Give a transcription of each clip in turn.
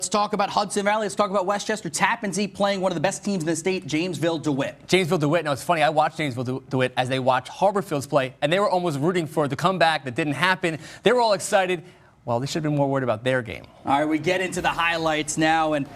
Let's talk about Hudson Valley. Let's talk about Westchester. Tappan Zee playing one of the best teams in the state, Janesville DeWitt. Janesville DeWitt. Now, it's funny. I watched Janesville DeWitt as they watched Harborfields play, and they were almost rooting for the comeback that didn't happen. They were all excited. Well, they should have been more worried about their game. All right, we get into the highlights now. And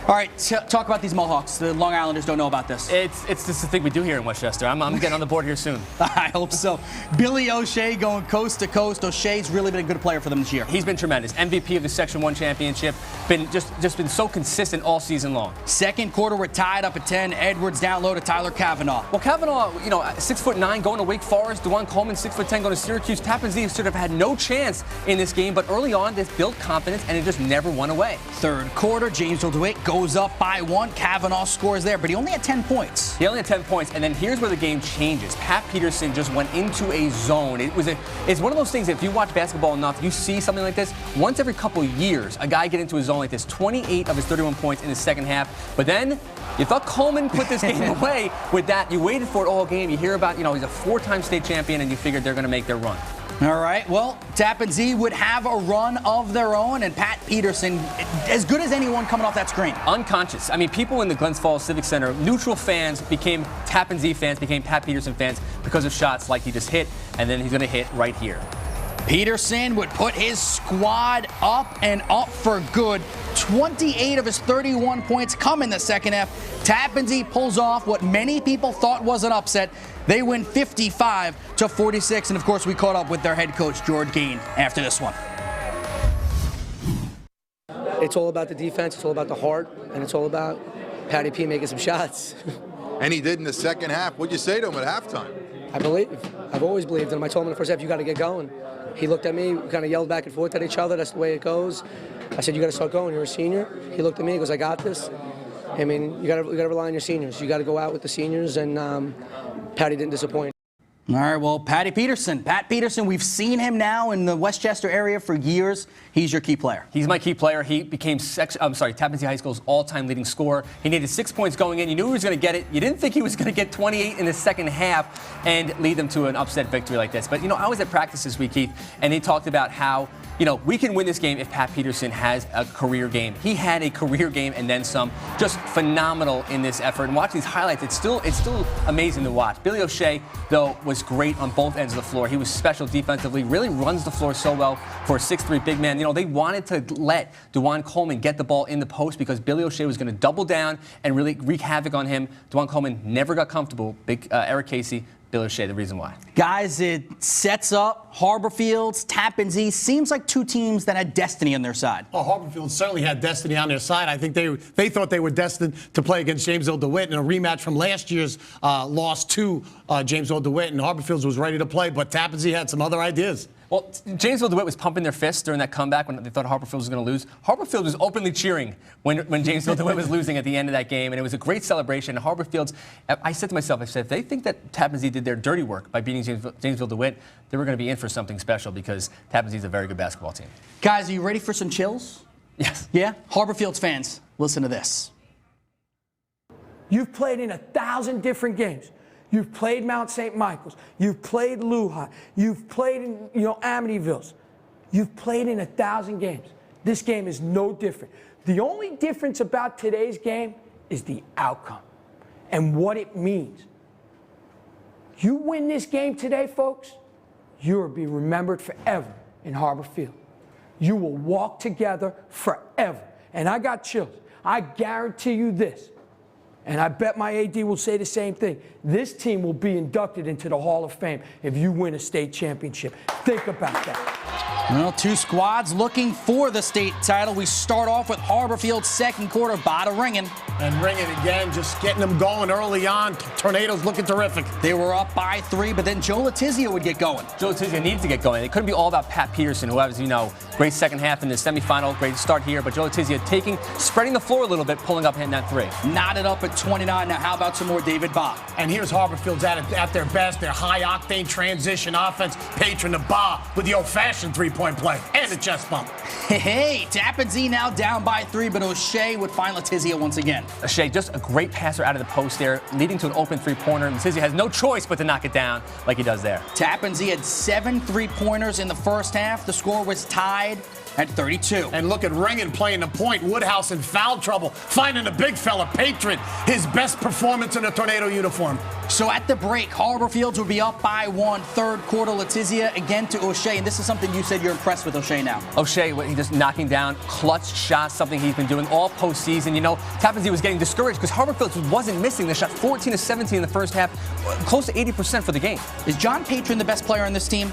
all right, talk about these Mohawks. The Long Islanders don't know about this. It's just the thing we do here in Westchester. I'm getting on the board here soon. I hope so. Billy O'Shea going coast to coast. O'Shea's really been a good player for them this year. He's been tremendous. MVP of the Section 1 championship. Been just been so consistent all season long. Second quarter, we're tied up at 10. Edwards down low to Tyler Kavanaugh. Well, Kavanaugh, 6'9", going to Wake Forest. DeJuan Coleman, 6'10", going to Syracuse. Tappan Zee should have had no chance in this game, but early on, this built confidence, and it just never went away. Third quarter, Janesville DeWitt goes up by 1. Kavanaugh scores there, but he only had 10 points. He only had 10 points, and then here's where the game changes. Pat Peterson just went into a zone. It's one of those things that if you watch basketball enough, you see something like this. Once every couple of years, a guy get into a zone like this. 28 of his 31 points in the second half. But then you thought Coleman put this game away with that. You waited for it all game. You hear about, he's a 4-time state champion, and you figured they're going to make their run. All right, well, Tappan Zee would have a run of their own, and Pat Peterson, as good as anyone coming off that screen. Unconscious. I mean, people in the Glens Falls Civic Center, neutral fans became Tappan Zee fans, became Pat Peterson fans because of shots like he just hit, and then he's going to hit right here. Peterson would put his squad up and up for good. 28 of his 31 points come in the second half. Tappan Zee pulls off what many people thought was an upset. They win 55-46, and of course we caught up with their head coach, George Gain, after this one. It's all about the defense, it's all about the heart, and it's all about Patty P making some shots. And he did in the second half. What'd you say to him at halftime? I believe. I've always believed in him. I told him in the first half, you got to get going. He looked at me, we kind of yelled back and forth at each other. That's the way it goes. I said, you got to start going. You're a senior. He looked at me, he goes, I got this. I mean, you got to rely on your seniors. You got to go out with the seniors, and Patty didn't disappoint. All right, well, Pat Peterson, we've seen him now in the Westchester area for years. He's your key player. He's my key player. He became Tappan Zee High School's all-time leading scorer. He needed 6 points going in. You knew he was going to get it. You didn't think he was going to get 28 in the second half and lead them to an upset victory like this. But, I was at practice this week, Keith, and he talked about how, we can win this game if Pat Peterson has a career game. He had a career game and then some. Just phenomenal in this effort. And watching these highlights, it's still amazing to watch. Billy O'Shea, though, was great on both ends of the floor. He was special defensively, really runs the floor so well for a 6'3" big man. They wanted to let DeJuan Coleman get the ball in the post because Billy O'Shea was going to double down and really wreak havoc on him. DeJuan Coleman never got comfortable. Big Eric Casey, Billy O'Shea, the reason why. Guys, it sets up Harborfields, Tappan Zee. Seems like two teams that had destiny on their side. Well, Harborfield certainly had destiny on their side. I think they thought they were destined to play against Janesville DeWitt in a rematch from last year's loss to Janesville DeWitt, and Harborfields was ready to play, but Tappan Zee had some other ideas. Well, Janesville DeWitt was pumping their fists during that comeback when they thought Harborfield was going to lose. Harborfield was openly cheering when Janesville DeWitt was losing at the end of that game, and it was a great celebration. And Harborfield's, I said to myself, if they think that Tappan Zee did their dirty work by beating Janesville DeWitt, they were going to be in for something special because Tappan Zee is a very good basketball team. Guys, are you ready for some chills? Yes. Yeah? Harborfields fans, listen to this. You've played in 1,000 different games. You've played Mount St. Michael's. You've played Lehigh. You've played in, Amityville's. You've played in 1,000 games. This game is no different. The only difference about today's game is the outcome and what it means. You win this game today, folks, you'll be remembered forever in Harbor Field. You will walk together forever. And I got chills. I guarantee you this. And I bet my AD will say the same thing. This team will be inducted into the Hall of Fame if you win a state championship. Think about that. Well, two squads looking for the state title. We start off with Harborfield's second quarter, bada ringing. And ringing again, just getting them going early on. Tornadoes looking terrific. They were up by 3, but then Joe Letizia would get going. Joe Letizia needed to get going. It couldn't be all about Pat Peterson, who has, great second half in the semifinal, great start here. But Joe Letizia spreading the floor a little bit, pulling up, hitting that 3. Knotted up at 29. Now, how about some more David Ba? And here's Harborfield's at their best, their high-octane transition offense, patron to Ba with the old-fashioned three-point play and the chest bump. Hey, Tappan Zee now down by 3, but O'Shea would find Letizia once again. O'Shea, just a great passer out of the post there, leading to an open three-pointer. Letizia has no choice but to knock it down like he does there. Tappan Zee had 7 3-pointers in the first half. The score was tied at 32. And look at Ringen playing the point. Woodhouse in foul trouble, finding a big fella, Patron, his best performance in a Tornado uniform. So at the break, Harbor Fields will be up by 1. Third quarter, Letizia again to O'Shea. And this is something you said you're impressed with O'Shea now. O'Shea, he just knocking down clutch shots, something he's been doing all postseason. You know, Tappan Zee was getting discouraged because Harbor Fields wasn't missing. They shot 14 of 17 in the first half, close to 80% for the game. Is John Patron the best player on this team?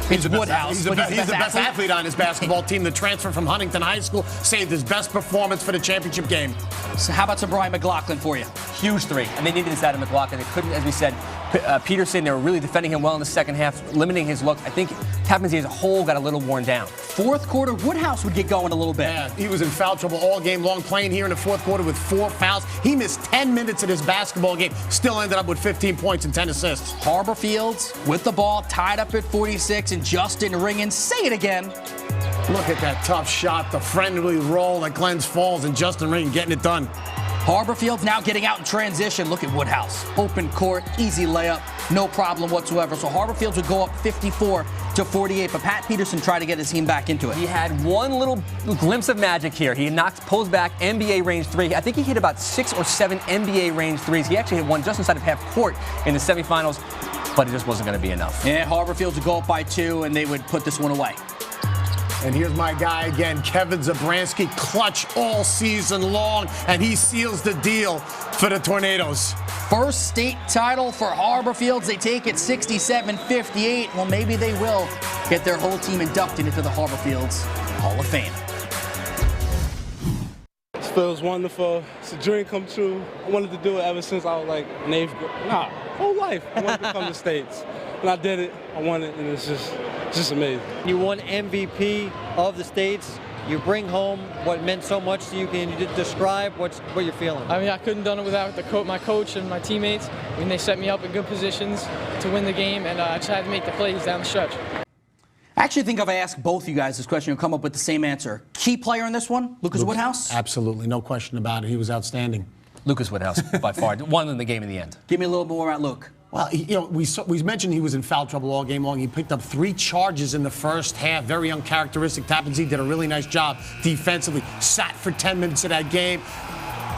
It's Woodhouse. He's the best athlete on his basketball team. The transfer from Huntington High School saved his best performance for the championship game. So how about some Brian McLaughlin for you? Huge three. And they needed this out of McLaughlin. They couldn't, as we said, Peterson, they were really defending him well in the second half, limiting his look. I think Tappan Zee as a whole got a little worn down. Fourth quarter, Woodhouse would get going a little bit. Yeah, he was in foul trouble all game long, playing here in the fourth quarter with 4 fouls. He missed 10 minutes of his basketball game, still ended up with 15 points and 10 assists. Harbor Fields with the ball, tied up at 46, and Justin Ringen, say it again. Look at that tough shot, the friendly roll at Glens Falls, and Justin Ringen getting it done. Harbor Fields now getting out in transition. Look at Woodhouse. Open court, easy layup, no problem whatsoever. So Harbor Fields would go up 54-48, but Pat Peterson tried to get his team back into it. He had one little glimpse of magic here. He pulls back NBA range three. I think he hit about 6 or 7 NBA range threes. He actually hit one just inside of half court in the semifinals, but it just wasn't going to be enough. Yeah, Harbor Fields would go up by 2, and they would put this one away. And here's my guy again, Kevin Zabransky, clutch all season long, and he seals the deal for the Tornadoes. First state title for Harbor Fields. They take it 67-58. Well, maybe they will get their whole team inducted into the Harbor Fields Hall of Fame. It feels wonderful. It's a dream come true. I wanted to do it ever since I was like in 8th grade. Whole life. I wanted to come to States. When I did it, I won it, and it's just amazing. You won MVP of the States. You bring home what meant so much to you. Can you describe what you're feeling? I mean, I couldn't have done it without my coach and my teammates. I mean, they set me up in good positions to win the game, and I just had to make the plays down the stretch. I actually think if I ask both you guys this question, you'll come up with the same answer. Key player in this one, Lucas Woodhouse? Absolutely, no question about it. He was outstanding. Lucas Woodhouse, by far, won in the game in the end. Give me a little more about Luke. Well, we mentioned he was in foul trouble all game long. He picked up 3 charges in the first half. Very uncharacteristic. Tappan Zee did a really nice job defensively. Sat for 10 minutes of that game.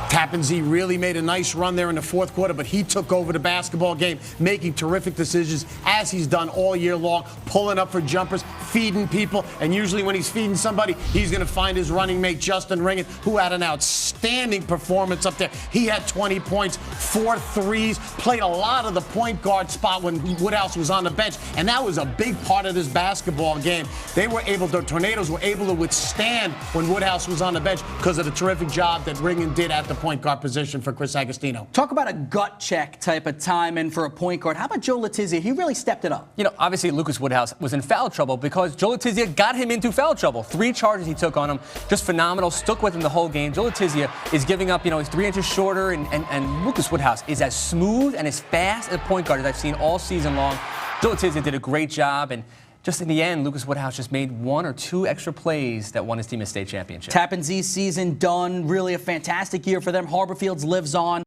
Tappan Zee really made a nice run there in the fourth quarter, but he took over the basketball game, making terrific decisions as he's done all year long, pulling up for jumpers, feeding people, and usually when he's feeding somebody, he's going to find his running mate, Justin Ringen, who had an outstanding performance up there. He had 20 points, 4 threes, played a lot of the point guard spot when Woodhouse was on the bench, and that was a big part of this basketball game. The Tornadoes were able to withstand when Woodhouse was on the bench because of the terrific job that Ringen did at the point guard position for Chris Agostino. Talk about a gut check type of time in for a point guard. How about Joe Letizia? He really stepped it up. You know, obviously Lucas Woodhouse was in foul trouble because Joe Letizia got him into foul trouble. 3 charges he took on him, just phenomenal, stuck with him the whole game. Joe Letizia is giving up, he's 3 inches shorter, and Lucas Woodhouse is as smooth and as fast a point guard as I've seen all season long. Joe Letizia did a great job, and just in the end, Lucas Woodhouse just made 1 or 2 extra plays that won his team a state championship. Tappan Zee season done. Really a fantastic year for them. Harbor Fields lives on.